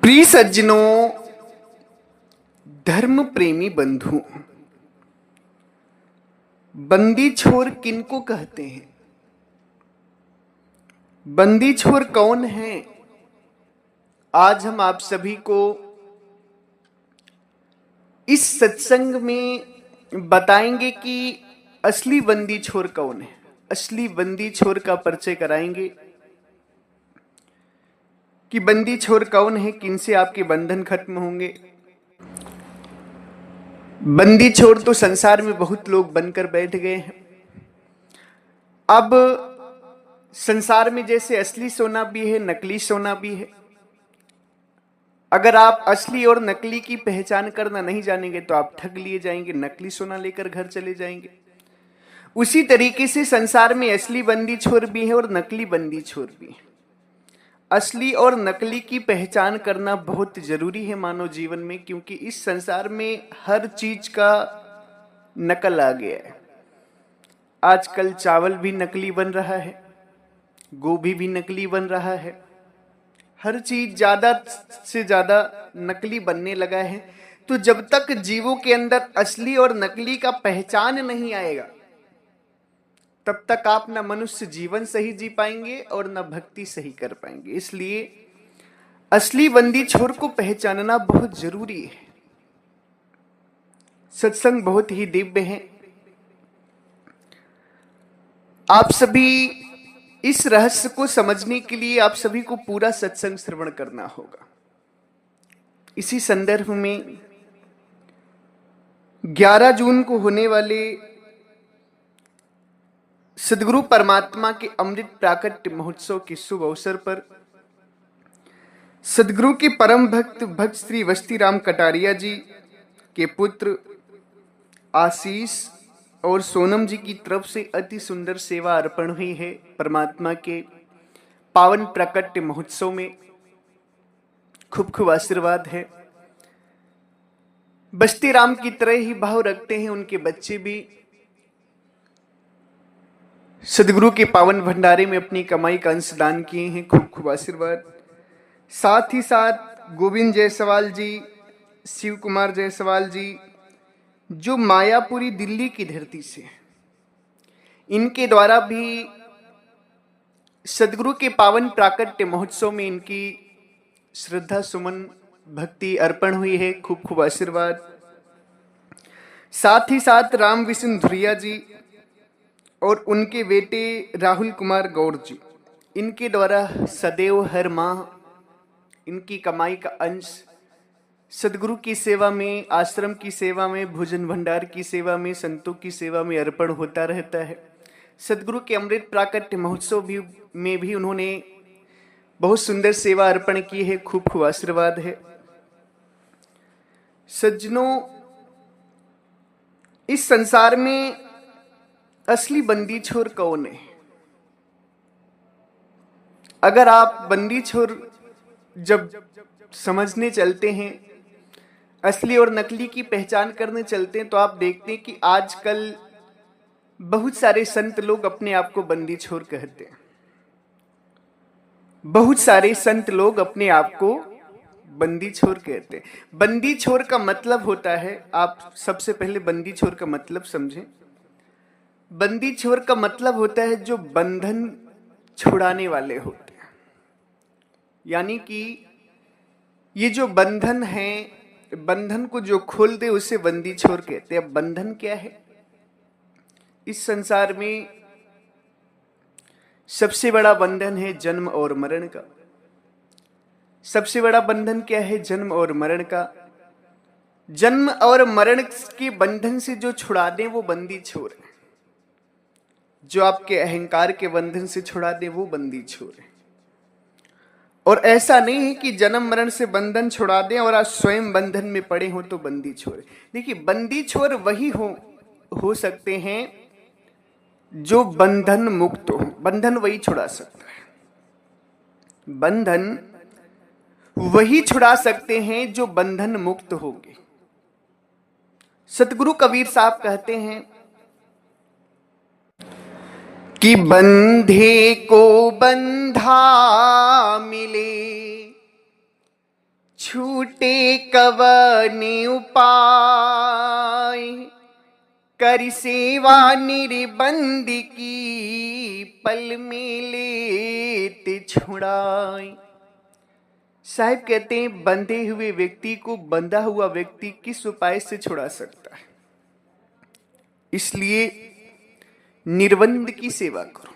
प्रिय सज्जनों, धर्म प्रेमी बंधु, बंदी छोर किनको कहते हैं? बंदी छोर कौन है? आज हम आप सभी को इस सत्संग में बताएंगे कि असली बंदी छोर कौन है। असली बंदी छोर का परिचय कराएंगे कि बंदी छोर कौन है, किनसे आपके बंधन खत्म होंगे। बंदी छोर तो संसार में बहुत लोग बनकर बैठ गए हैं। अब संसार में जैसे असली सोना भी है, नकली सोना भी है। अगर आप असली और नकली की पहचान करना नहीं जानेंगे तो आप ठग लिए जाएंगे, नकली सोना लेकर घर चले जाएंगे। उसी तरीके से संसार में असली बंदी छोर भी है और नकली बंदी छोर भी है। असली और नकली की पहचान करना बहुत जरूरी है मानव जीवन में, क्योंकि इस संसार में हर चीज का नकल आ गया है। आजकल चावल भी नकली बन रहा है, गोभी भी नकली बन रहा है, हर चीज ज्यादा से ज्यादा नकली बनने लगा है। तो जब तक जीवों के अंदर असली और नकली का पहचान नहीं आएगा तब तक आप न मनुष्य जीवन सही जी पाएंगे और न भक्ति सही कर पाएंगे। इसलिए असली बंदी छोर को पहचानना बहुत जरूरी है। सत्संग बहुत ही दिव्य है। आप सभी इस रहस्य को समझने के लिए आप सभी को पूरा सत्संग श्रवण करना होगा। इसी संदर्भ में 11 जून को होने वाले सद्गुरु परमात्मा के अमृत प्राकट्य महोत्सव के शुभ अवसर पर सद्गुरु के परम भक्त श्री वस्ती राम कटारिया जी के पुत्र आशीष और सोनम जी की तरफ से अति सुंदर सेवा अर्पण हुई है। परमात्मा के पावन प्राकट्य महोत्सव में खूब खूब आशीर्वाद है। बस्ती राम की तरह ही भाव रखते हैं उनके बच्चे भी। सद्गुरु के पावन भंडारे में अपनी कमाई का अंश दान किए हैं। खूब खूब आशीर्वाद। साथ ही साथ गोविंद जायसवाल जी, शिव कुमार जायसवाल जी, जो मायापुरी दिल्ली की धरती से, इनके द्वारा भी सद्गुरु के पावन प्राकट्य महोत्सव में इनकी श्रद्धा सुमन भक्ति अर्पण हुई है। खूब खूब आशीर्वाद। साथ ही साथ राम विष्णु धुरिया जी और उनके बेटे राहुल कुमार गौड़ जी, इनके द्वारा सदैव हर माह इनकी कमाई का अंश सद्गुरु की सेवा में, आश्रम की सेवा में, भोजन भंडार की सेवा में, संतों की सेवा में अर्पण होता रहता है। सद्गुरु के अमृत प्राकट्य महोत्सव में भी उन्होंने बहुत सुंदर सेवा अर्पण की है। खूब खूब आशीर्वाद है। सज्जनों, इस संसार में असली बंदी छोर कौन है? अगर आप बंदी छोर जब समझने चलते हैं, असली और नकली की पहचान करने चलते हैं, तो आप देखते हैं कि आजकल बहुत सारे संत लोग अपने आप को बंदी छोर कहते हैं। बहुत सारे संत लोग अपने आप को बंदी छोर कहते हैं। बंदी छोर का मतलब होता है, आप सबसे पहले बंदी छोर का मतलब समझें। बंदी छोर का मतलब होता है जो बंधन छुड़ाने वाले होते हैं। यानी कि ये जो बंधन है, बंधन को जो खोल दे उसे बंदी छोर कहते हैं। अब बंधन क्या है? इस संसार में सबसे बड़ा बंधन है जन्म और मरण का। सबसे बड़ा बंधन क्या है? जन्म और मरण का। जन्म और मरण के बंधन से जो छुड़ा दे वो बंदी छोर है। जो आपके अहंकार के बंधन से छुड़ा दे वो बंदी छोर है। और ऐसा नहीं है कि जन्म मरण से बंधन छुड़ा दें और आज स्वयं बंधन में पड़े हो तो बंदी छोर है। देखिए, बंदी छोर वही हो सकते हैं जो बंधन मुक्त हो। बंधन वही छुड़ा सकता है। बंधन वही छुड़ा सकते हैं जो बंधन मुक्त होंगे। सतगुरु कबीर साहब कहते हैं कि बंधे को बंधा मिले, छूटे कवने उपाय, कर सेवा निर्बंध की, पल में लेते छुड़ाए। साहब कहते हैं बंधे हुए व्यक्ति को बंधा हुआ व्यक्ति किस उपाय से छुड़ा सकता है। इसलिए निर्बंध की सेवा करो।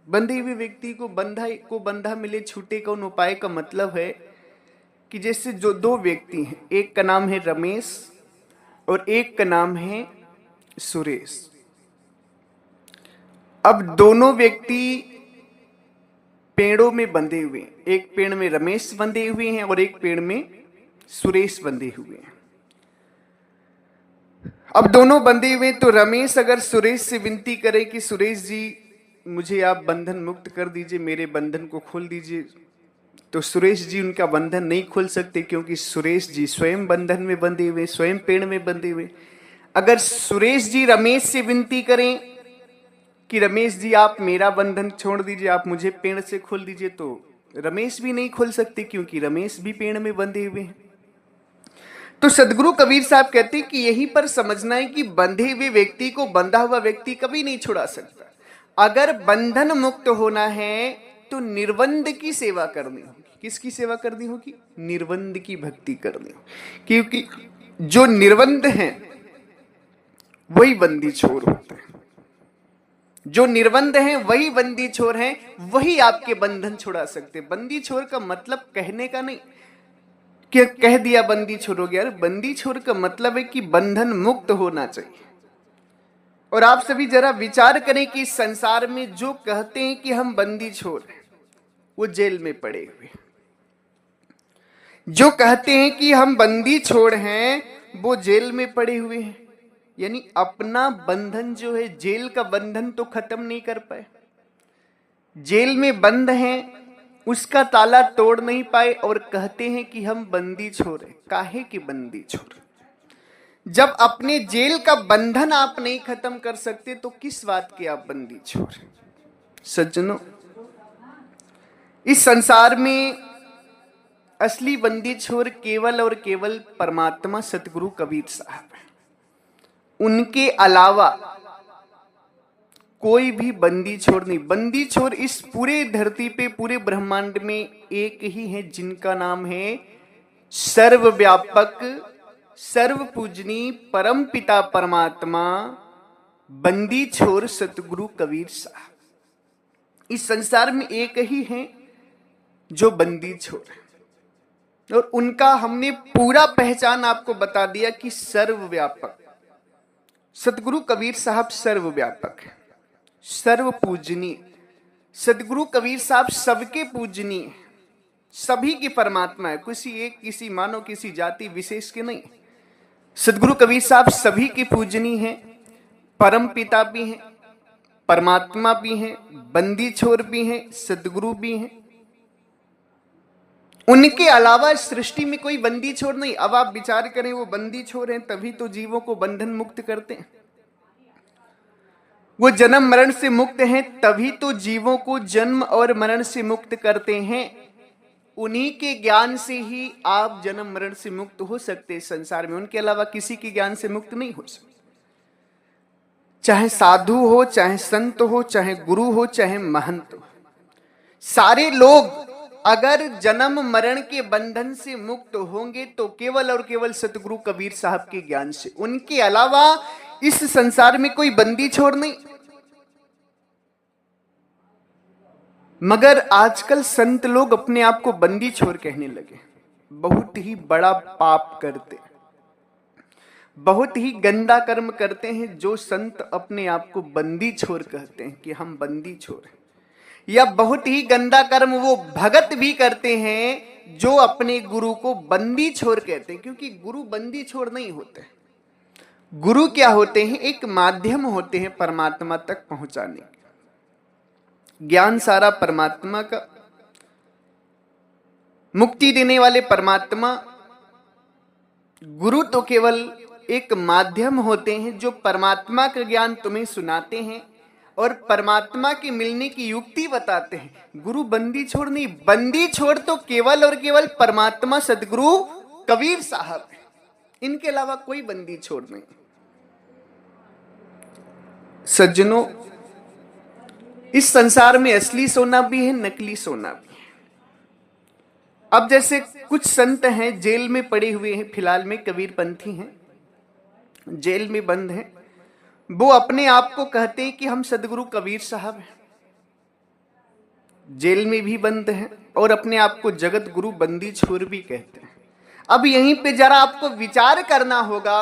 बंधे हुए व्यक्ति को बंधा मिले छूटे कौन उपाय का मतलब है कि जैसे जो दो व्यक्ति हैं, एक का नाम है रमेश और एक का नाम है सुरेश। अब दोनों व्यक्ति पेड़ों में बंधे हुए हैं, एक पेड़ में रमेश बंधे हुए हैं और एक पेड़ में सुरेश बंधे हुए हैं। अब दोनों बंधे हुए, तो रमेश अगर सुरेश से विनती करे कि सुरेश जी मुझे आप बंधन मुक्त कर दीजिए, मेरे बंधन को खोल दीजिए, तो सुरेश जी उनका बंधन नहीं खोल सकते, क्योंकि सुरेश जी स्वयं बंधन में बंधे हुए, स्वयं पेड़ में बंधे हुए। अगर सुरेश जी रमेश से विनती करें कि रमेश जी आप मेरा बंधन छोड़ दीजिए, आप मुझे पेड़ से खोल दीजिए, तो रमेश भी नहीं खोल सकते, क्योंकि रमेश भी पेड़ में बंधे हुए हैं। तो सदगुरु कबीर साहब कहते हैं कि यहीं पर समझना है कि बंधे हुए व्यक्ति को बंधा हुआ व्यक्ति कभी नहीं छुड़ा सकता। अगर बंधन मुक्त होना है तो निर्बंध की सेवा करनी होगी। किसकी सेवा करनी होगी? निर्बंध की भक्ति करनी होगी, क्योंकि जो निर्बंध हैं वही बंदी छोर होते हैं। जो निर्बंध हैं वही बंदी छोर हैं, वही आपके बंधन छुड़ा सकते। बंदी छोर का मतलब कहने का नहीं कि कह दिया बंदी छोर हो गया। बंदी छोर का मतलब है कि बंधन मुक्त होना चाहिए। और आप सभी जरा विचार करें कि इस संसार में जो कहते हैं कि हम बंदी छोर हैं वो जेल में पड़े हुए, जो कहते हैं कि हम बंदी छोड़ हैं वो जेल में पड़े हुए हैं। यानी अपना बंधन जो है, जेल का बंधन तो खत्म नहीं कर पाए, जेल में बंद हैं, उसका ताला तोड़ नहीं पाए और कहते हैं कि हम बंदी छोड़ हैं। काहे की बंदी छोड़? जब अपने जेल का बंधन आप नहीं खत्म कर सकते तो किस बात के आप बंदी छोड़? सज्जनों, इस संसार में असली बंदी छोर केवल और केवल परमात्मा सतगुरु कबीर साहब हैं। उनके अलावा कोई भी बंदी छोर नहीं। बंदी छोर इस पूरे धरती पे, पूरे ब्रह्मांड में एक ही है, जिनका नाम है सर्वव्यापक, सर्वपूजनी परम पिता परमात्मा बंदी छोर सतगुरु कबीर साहब। इस संसार में एक ही है जो बंदी छोर है, और उनका हमने पूरा पहचान आपको बता दिया कि सर्वव्यापक। सतगुरु कबीर साहब सर्वव्यापक है, सर्व पूजनीय। सतगुरु कबीर साहब सबके पूजनीय, सभी की परमात्मा है, किसी मानो किसी जाति विशेष के नहीं। सतगुरु कबीर साहब सभी की पूजनीय हैं, परम पिता भी हैं, परमात्मा भी हैं, बंदी छोर भी हैं, सतगुरु भी हैं। उनके अलावा सृष्टि में कोई बंदी छोर नहीं। अब आप विचार करें, वो बंदी छोर हैं तभी तो जीवों को बंधन मुक्त करते हैं। वो जन्म मरण से मुक्त हैं तभी तो जीवों को जन्म और मरण से मुक्त करते हैं। उन्हीं के ज्ञान से ही आप जन्म मरण से मुक्त हो सकते हैं संसार में। उनके अलावा किसी के ज्ञान से मुक्त नहीं हो सकते। चाहे साधु हो, चाहे संत हो, चाहे गुरु हो, चाहे महंत हो, सारे लोग अगर जन्म मरण के बंधन से मुक्त होंगे तो केवल और केवल सतगुरु कबीर साहब के ज्ञान से। उनके अलावा इस संसार में कोई बंदी छोड़ नहीं। मगर आजकल संत लोग अपने आप को बंदी छोर कहने लगे। बहुत ही बड़ा पाप करते, बहुत ही गंदा कर्म करते हैं जो संत अपने आप को बंदी छोर कहते हैं कि हम बंदी छोर हैं। या बहुत ही गंदा कर्म वो भगत भी करते हैं जो अपने गुरु को बंदी छोर कहते हैं, क्योंकि गुरु बंदी छोर नहीं होते। गुरु क्या होते हैं? एक माध्यम होते हैं परमात्मा तक पहुंचाने के। ज्ञान सारा परमात्मा का, मुक्ति देने वाले परमात्मा। गुरु तो केवल एक माध्यम होते हैं जो परमात्मा का ज्ञान तुम्हें सुनाते हैं। और परमात्मा के मिलने की युक्ति बताते हैं। गुरु बंदी छोड़ नहीं, बंदी छोड़ तो केवल और केवल परमात्मा सदगुरु कबीर साहब है, इनके अलावा कोई बंदी छोड़ नहीं। सज्जनों, इस संसार में असली सोना भी है, नकली सोना भी है। अब जैसे कुछ संत हैं जेल में पड़े हुए हैं, फिलहाल में कबीरपंथी हैं, जेल में बंद हैं। वो अपने आप को कहते हैं कि हम सदगुरु कबीर साहब हैं, जेल में भी बंद हैं और अपने आप को जगत गुरु बंदी छोर भी कहते हैं। अब यहीं पे जरा आपको विचार करना होगा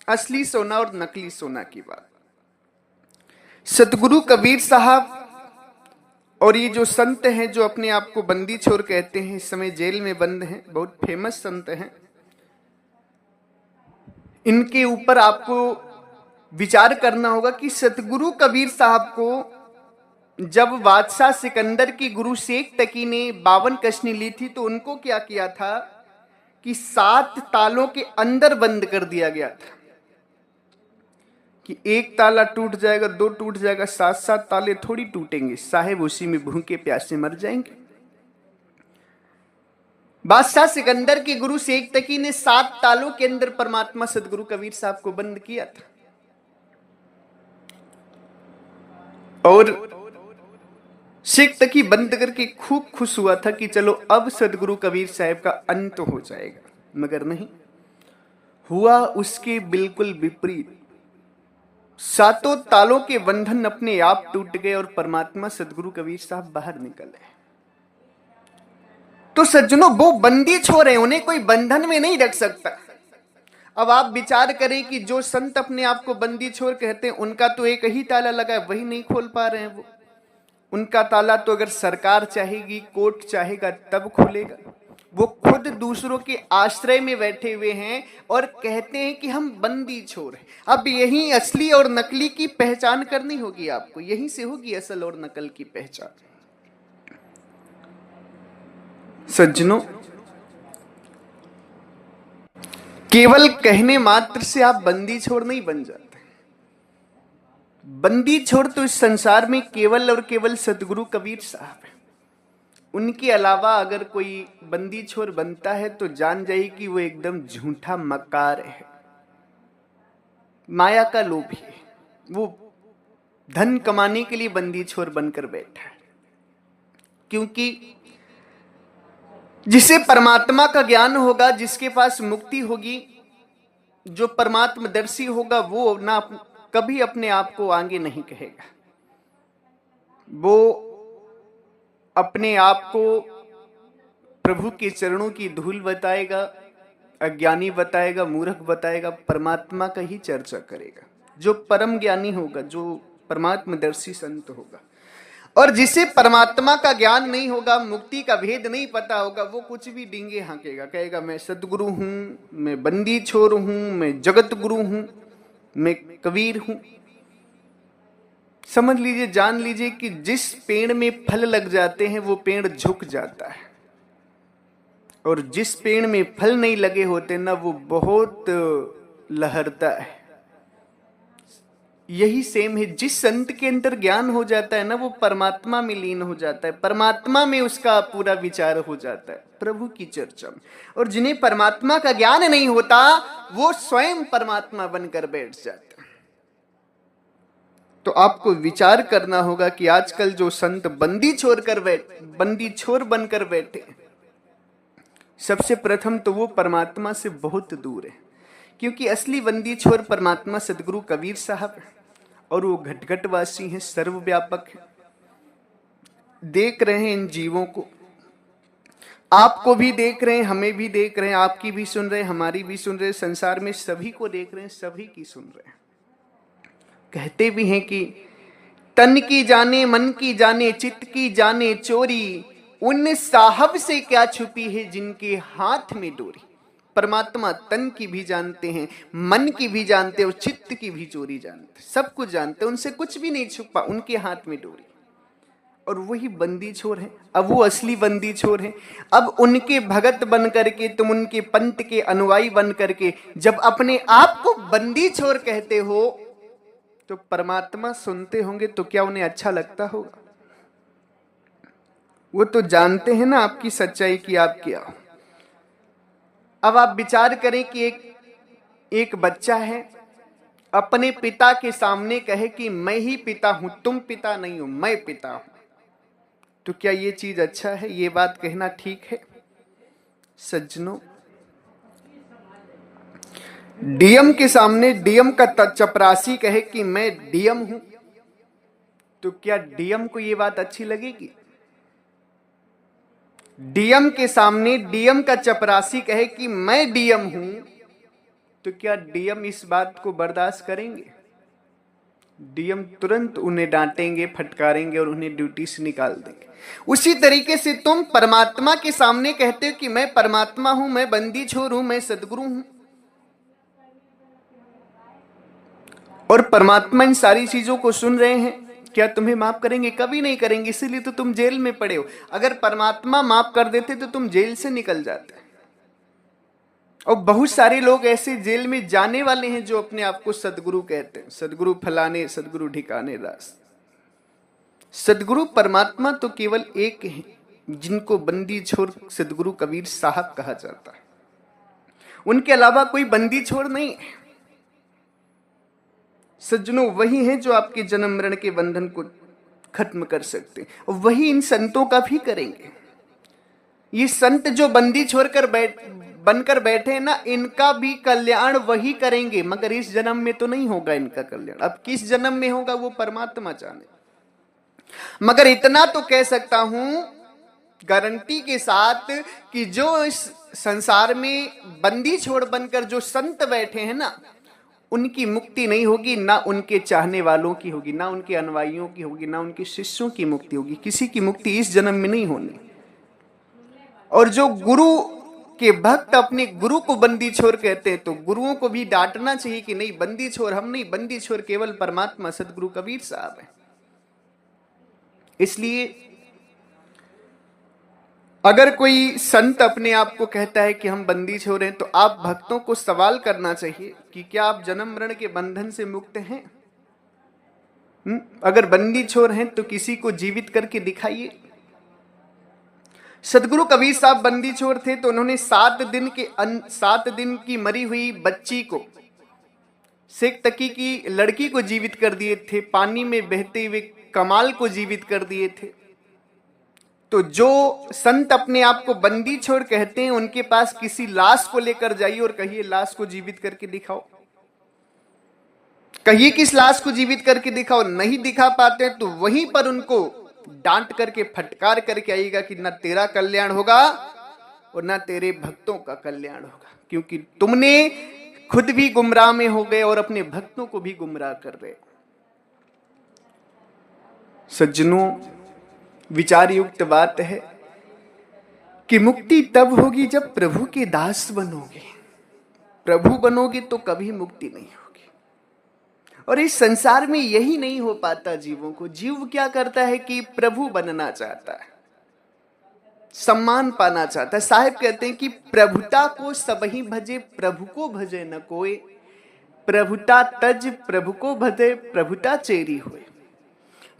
असली सोना और नकली सोना की बात। सतगुरु कबीर साहब और ये जो संत हैं जो अपने आप को बंदी छोर कहते हैं, इस समय जेल में बंद हैं, बहुत फेमस संत हैं। इनके ऊपर आपको विचार करना होगा कि सतगुरु कबीर साहब को जब बादशाह सिकंदर की गुरु शेख तकी ने 52 कशनी ली थी तो उनको क्या किया था कि 7 तालों के अंदर बंद कर दिया गया था कि एक ताला टूट जाएगा, 2 टूट जाएगा, 7 ताले थोड़ी टूटेंगे, साहेब उसी में भूखे प्यासे मर जाएंगे। बादशाह सिकंदर के गुरु शेख तकी ने 7 तालों के अंदर परमात्मा सदगुरु कबीर साहब को बंद किया था और शेख तकी बंद करके खूब खुश हुआ था कि चलो अब सदगुरु कबीर साहब का अंत हो जाएगा, मगर नहीं हुआ, उसके बिल्कुल विपरीत। 7 तालों के बंधन अपने आप टूट गए और परमात्मा सदगुरु कबीर साहब बाहर निकल आए। तो सज्जनों, वो बंदी छोर हैं, उन्हें कोई बंधन में नहीं रख सकता। अब आप विचार करें कि जो संत अपने आप को बंदी छोर कहते हैं, उनका तो एक ही ताला लगा है, वही नहीं खोल पा रहे हैं। वो उनका ताला तो अगर सरकार चाहेगी, कोर्ट चाहेगा तब खुलेगा। वो खुद दूसरों के आश्रय में बैठे हुए हैं और कहते हैं कि हम बंदी छोर हैं। अब यही असली और नकली की पहचान करनी होगी आपको, यहीं से होगी असल और नकल की पहचान। सज्जनों, केवल कहने मात्र से आप बंदी छोर नहीं बन जाते। बंदी छोर तो इस संसार में केवल और केवल सदगुरु कबीर साहब है। उनके अलावा अगर कोई बंदी छोर बनता है तो जान जाइए कि वो एकदम झूठा मक्कार है, माया का लोभी है। वो धन कमाने के लिए बंदी छोर बनकर बैठा है, क्योंकि जिसे परमात्मा का ज्ञान होगा, जिसके पास मुक्ति होगी, जो परमात्मदर्शी होगा, वो ना कभी अपने आप को आगे नहीं कहेगा। वो अपने आप को प्रभु के चरणों की धूल बताएगा, अज्ञानी बताएगा, मूर्ख बताएगा, परमात्मा का ही चर्चा करेगा। जो परम ज्ञानी होगा, जो परमात्मदर्शी संत होगा, और जिसे परमात्मा का ज्ञान नहीं होगा, मुक्ति का भेद नहीं पता होगा, वो कुछ भी डींगे हाँकेगा, कहेगा मैं सदगुरु हूं, मैं बंदी छोर हूं, मैं जगत गुरु हूं, मैं कबीर हूं। समझ लीजिए, जान लीजिए कि जिस पेड़ में फल लग जाते हैं वो पेड़ झुक जाता है, और जिस पेड़ में फल नहीं लगे होते ना, वो बहुत लहरता है। यही सेम है, जिस संत के अंदर ज्ञान हो जाता है ना, वो परमात्मा में लीन हो जाता है, परमात्मा में उसका पूरा विचार हो जाता है, प्रभु की चर्चा में। और जिन्हें परमात्मा का ज्ञान नहीं होता, वो स्वयं परमात्मा बनकर बैठ जाता है। तो आपको विचार करना होगा कि आजकल जो संत बंदी छोर बनकर बैठे, सबसे प्रथम तो वो परमात्मा से बहुत दूर है, क्योंकि असली बंदी छोर परमात्मा सदगुरु कबीर साहब है, और वो घटघटवासी हैं, सर्वव्यापक है। देख रहे हैं इन जीवों को, आपको भी देख रहे हैं, हमें भी देख रहे हैं, आपकी भी सुन रहे हैं, हमारी भी सुन रहे हैं, संसार में सभी को देख रहे हैं, सभी की सुन रहे हैं। कहते भी हैं कि तन की जाने, मन की जाने, चित्त की जाने चोरी, उन साहब से क्या छुपी है जिनके हाथ में डोरी। परमात्मा तन की भी जानते हैं, मन की भी जानते हैं, और चित्त की भी चोरी जानते हैं, सब कुछ जानते हैं, उनसे कुछ भी नहीं छुपा, उनके हाथ में डोरी। और वही बंदी छोर है। अब वो असली बंदी छोर है। अब उनके भगत बन करके, तुम उनके पंथ के अनुयायी बन करके जब अपने आप को बंदी छोर कहते हो, तो परमात्मा सुनते होंगे तो क्या उन्हें अच्छा लगता होगा? वो तो जानते हैं ना आपकी सच्चाई की, आप क्या हो। अब आप विचार करें कि एक बच्चा है, अपने पिता के सामने कहे कि मैं ही पिता हूं, तुम पिता नहीं हो, मैं पिता हूं, तो क्या ये चीज अच्छा है? ये बात कहना ठीक है? सज्जनों, डीएम के सामने डीएम का चपरासी कहे कि मैं डीएम हूं, तो क्या डीएम को ये बात अच्छी लगेगी? डीएम के सामने डीएम का चपरासी कहे कि मैं डीएम हूं, तो क्या डीएम इस बात को बर्दाश्त करेंगे? डीएम तुरंत उन्हें डांटेंगे, फटकारेंगे और उन्हें ड्यूटी से निकाल देंगे। उसी तरीके से तुम परमात्मा के सामने कहते हो कि मैं परमात्मा हूं, मैं बंदी छोर हूं, मैं सदगुरु हूं, और परमात्मा इन सारी चीजों को सुन रहे हैं, क्या तुम्हें माफ करेंगे? कभी नहीं करेंगे। इसीलिए तो तुम जेल में पड़े हो। अगर परमात्मा माफ कर देते तो तुम जेल से निकल जाते। और बहुत सारे लोग ऐसे जेल में जाने वाले हैं जो अपने आप को सदगुरु कहते हैं, सदगुरु फलाने, सदगुरु ढिकाने दास। सदगुरु परमात्मा तो केवल एक है, जिनको बंदी छोर सदगुरु कबीर साहब कहा जाता है। उनके अलावा कोई बंदी छोर नहीं है। सज्जनों, वही है जो आपके जन्म मरण के बंधन को खत्म कर सकते हैं। वही इन संतों का भी करेंगे। ये संत जो बंदी छोड़कर बनकर बैठे हैं ना, इनका भी कल्याण वही करेंगे, मगर इस जन्म में तो नहीं होगा इनका कल्याण। अब किस जन्म में होगा वो परमात्मा जाने। मगर इतना तो कह सकता हूं गारंटी के साथ कि जो इस संसार में बंदी छोड़ बनकर जो संत बैठे हैं ना, उनकी मुक्ति नहीं होगी, ना उनके चाहने वालों की होगी, ना उनके अनुयायियों की होगी, ना उनके शिष्यों की मुक्ति होगी। किसी की मुक्ति इस जन्म में नहीं होनी। और जो गुरु के भक्त अपने गुरु को बंदी छोर कहते हैं, तो गुरुओं को भी डांटना चाहिए कि नहीं, बंदी छोर हम नहीं, बंदी छोर केवल परमात्मा सदगुरु कबीर साहब है। इसलिए अगर कोई संत अपने आप को कहता है कि हम बंदी छोर हैं, तो आप भक्तों को सवाल करना चाहिए कि क्या आप जन्म मरण के बंधन से मुक्त हैं? अगर बंदी छोर हैं तो किसी को जीवित करके दिखाइए। सदगुरु कबीर साहब बंदी छोर थे, तो उन्होंने 7 दिन की मरी हुई बच्ची को, शेख तकी की लड़की को जीवित कर दिए थे। पानी में बहते हुए कमाल को जीवित कर दिए थे। तो जो संत अपने आप को बंदी छोड़ कहते हैं, उनके पास किसी लाश को लेकर जाइए और कहिए लाश को जीवित करके दिखाओ। कहिए किस लाश को जीवित करके दिखाओ। नहीं दिखा पाते तो वहीं पर उनको डांट करके, फटकार करके आइएगा कि ना तेरा कल्याण होगा और ना तेरे भक्तों का कल्याण होगा, क्योंकि तुमने खुद भी गुमराह में हो गए और अपने भक्तों को भी गुमराह कर रहे। सज्जनों, विचार युक्त बात है कि मुक्ति तब होगी जब प्रभु के दास बनोगे। प्रभु बनोगे तो कभी मुक्ति नहीं होगी। और इस संसार में यही नहीं हो पाता जीवों को। जीव क्या करता है कि प्रभु बनना चाहता है, सम्मान पाना चाहता है। साहिब कहते हैं कि प्रभुता को सबही भजे, प्रभु को भजे न कोई। प्रभुता तज प्रभु को भजे, प्रभुता चेरी हुए।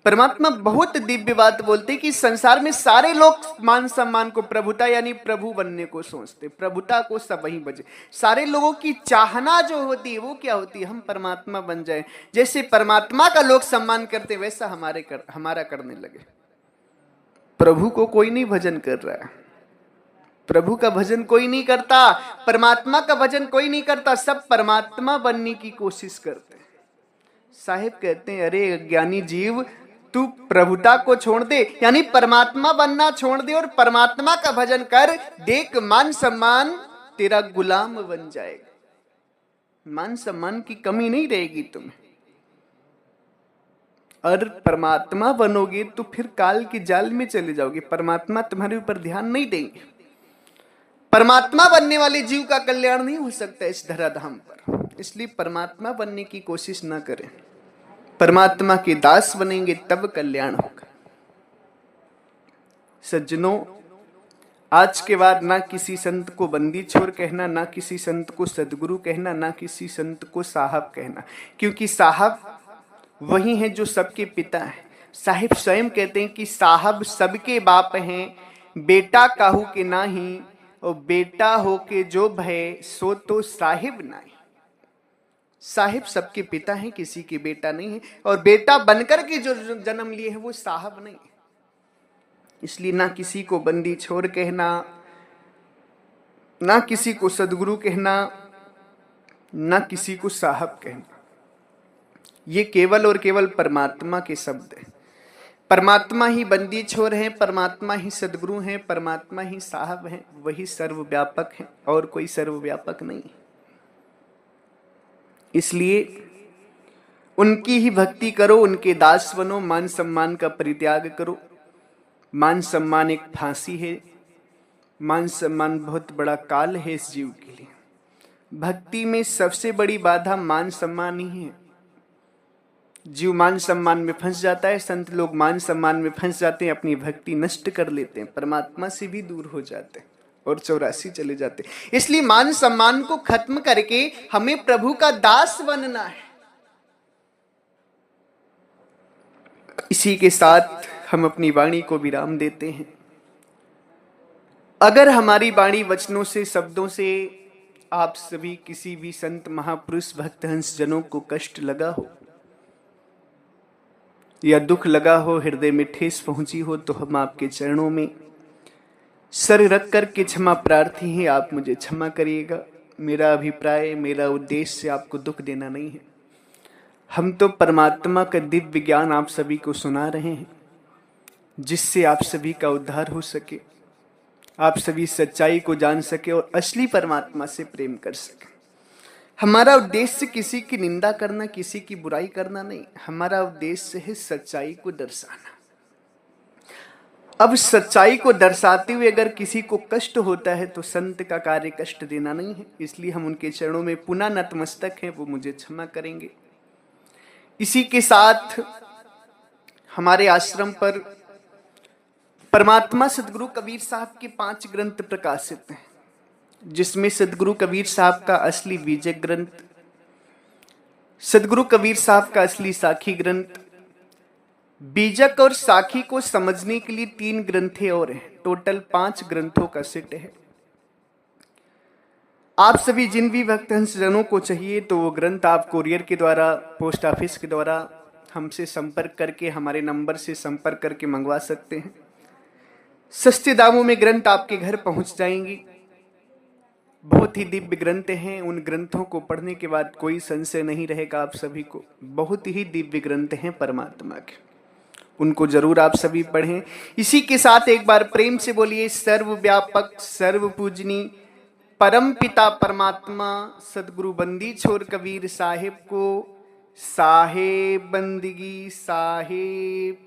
परमात्मा बहुत दिव्य बात बोलते हैं कि संसार में सारे लोग मान सम्मान को, प्रभुता यानी प्रभु बनने को सोचते। प्रभुता को सब वही बजे। सारे लोगों की चाहना जो होती है वो क्या होती है? हम परमात्मा बन जाए। जैसे परमात्मा का लोग सम्मान करते वैसा हमारा करने लगे। प्रभु को कोई नहीं भजन कर रहा है। प्रभु का भजन कोई नहीं करता, परमात्मा का भजन कोई नहीं करता। सब परमात्मा बनने की कोशिश करते। साहिब कहते हैं, अरे अज्ञानी जीव, तू प्रभुता को छोड़ दे, यानी परमात्मा बनना छोड़ दे और परमात्मा का भजन कर। देख मान सम्मान तेरा गुलाम बन जाएगा। मान सम्मान की कमी नहीं रहेगी तुम्हें। और परमात्मा बनोगे तो फिर काल के जाल में चले जाओगे। परमात्मा तुम्हारे ऊपर ध्यान नहीं देंगे। परमात्मा बनने वाले जीव का कल्याण नहीं हो सकता इस धराधाम पर। इसलिए परमात्मा बनने की कोशिश ना करें। परमात्मा के दास बनेंगे तब कल्याण होगा। सज्जनों, आज के बाद ना किसी संत को बंदी छोर कहना, ना किसी संत को सदगुरु कहना, ना किसी संत को साहब कहना। क्योंकि साहब वही हैं जो सबके पिता हैं। साहिब स्वयं कहते हैं कि साहब सबके बाप हैं, बेटा काहू के नाही, और बेटा हो के जो भय सो तो साहिब नाही। साहिब सबके पिता हैं, किसी के बेटा नहीं है, और बेटा बनकर के जो जन्म लिए हैं वो साहब नहीं है। इसलिए ना किसी को बंदी छोड़ कहना, ना किसी को सदगुरु कहना, ना किसी को साहब कहना। ये केवल और केवल परमात्मा के शब्द हैं। परमात्मा ही बंदी छोर है, परमात्मा ही सदगुरु हैं, परमात्मा ही साहब हैं, वही सर्वव्यापक हैं और कोई सर्वव्यापक नहीं। इसलिए उनकी ही भक्ति करो, उनके दास बनो, मान सम्मान का परित्याग करो। मान सम्मान एक फांसी है, मान सम्मान बहुत बड़ा काल है इस जीव के लिए। भक्ति में सबसे बड़ी बाधा मान सम्मान ही है। जीव मान सम्मान में फंस जाता है, संत लोग मान सम्मान में फंस जाते हैं, अपनी भक्ति नष्ट कर लेते हैं, परमात्मा से भी दूर हो जाते हैं और 84 चले जाते हैं। इसलिए मान सम्मान को खत्म करके हमें प्रभु का दास बनना है। इसी के साथ हम अपनी वाणी को विराम देते हैं। अगर हमारी वाणी वचनों से, शब्दों से आप सभी किसी भी संत महापुरुष भक्त हंस जनों को कष्ट लगा हो या दुख लगा हो, हृदय में ठेस पहुंची हो, तो हम आपके चरणों में सर रख कर के क्षमा प्रार्थी हैं। आप मुझे क्षमा करिएगा। मेरा अभिप्राय, मेरा उद्देश्य आपको दुख देना नहीं है। हम तो परमात्मा का दिव्य ज्ञान आप सभी को सुना रहे हैं, जिससे आप सभी का उद्धार हो सके, आप सभी सच्चाई को जान सके और असली परमात्मा से प्रेम कर सके। हमारा उद्देश्य किसी की निंदा करना, किसी की बुराई करना नहीं। हमारा उद्देश्य है सच्चाई को दर्शाना। अब सच्चाई को दर्शाते हुए अगर किसी को कष्ट होता है तो संत का कार्य कष्ट देना नहीं है। इसलिए हम उनके चरणों में पुनः नतमस्तक हैं, वो मुझे क्षमा करेंगे। इसी के साथ हमारे आश्रम पर परमात्मा सदगुरु कबीर साहब के 5 ग्रंथ प्रकाशित हैं, जिसमें सदगुरु कबीर साहब का असली बीजक ग्रंथ, सदगुरु कबीर साहब का असली साखी ग्रंथ, बीजक और साखी को समझने के लिए 3 ग्रंथें और हैं। टोटल 5 ग्रंथों का सेट है। आप सभी जिन भी भक्तहंस जनों को चाहिए तो वो ग्रंथ आप कोरियर के द्वारा, पोस्ट ऑफिस के द्वारा हमसे संपर्क करके, हमारे नंबर से संपर्क करके मंगवा सकते हैं। सस्ते दामों में ग्रंथ आपके घर पहुंच जाएंगी। बहुत ही दिव्य ग्रंथ हैं। उन ग्रंथों को पढ़ने के बाद कोई संशय नहीं रहेगा आप सभी को। बहुत ही दिव्य ग्रंथ हैं परमात्मा के, उनको जरूर आप सभी पढ़ें। इसी के साथ एक बार प्रेम से बोलिए, सर्वव्यापक सर्वपूजनी परम पिता परमात्मा सदगुरु बंदी छोर कबीर साहिब को साहेब बंदगी साहेब